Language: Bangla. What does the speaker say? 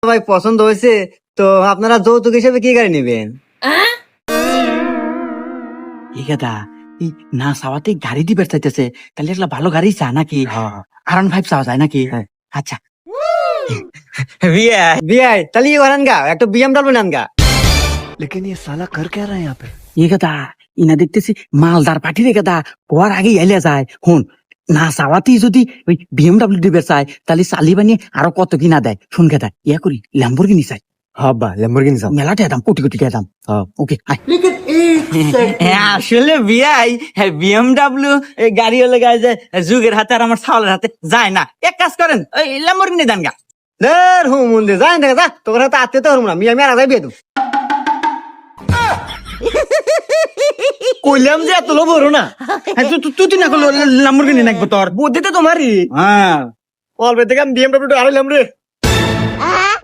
ভাই পছন্দ হয়েছে, তো আপনারা যৌতুক হিসেবে কি গাড়ি নেবেন? দা এই না চাওয়াতে গাড়ি দিবে চাইতেছে, তাহলে একটা ভালো গাড়ি চা নাকি? R15 চাওয়া যায় নাকি? আচ্ছা বিআই তাহলে ই করেন গা, একটা BMW নেন গা। लेकिन ये साला कर क्या रहा है यहाँ पे? দা ইনা দেখতেছি মালদার পার্টি রে দা, পর আগে এলে যায়। হুন, না চাওয়াতেই যদি ওই BMW দিবে চায়, তাহলে চালি বানিয়ে আরো কত কিনা দেয়। শুন দা, ইয়া করি ল্যাম্বরগিনি চাই। हब्बा लैम्बोर्गिनी साहब। মেলাতে দাম, কোটি কোটি টাকা দাম। ওকে আসলে বিআই BMW গাড়ি হলে গায়ে যে যুগের হাতে আর আমার ছাওয়ালের হাতে যায় না। এক কাজ করেন, ওই ল্যাম্বরগিনি দেন গা। দের হুমুন্দে যাই না যা, তোর হাতে আতে তো হরম না, মিয়া মেরা যাই বিয়ে দু। কইলাম যে এত লোভ হলো না। তুই না করলো ল্যাম্বরগিনি নাকবো তোর বুদ্ধিতে তোমারই। হ্যাঁ অল্প থেকে আমি BMW আড়াইলাম রে।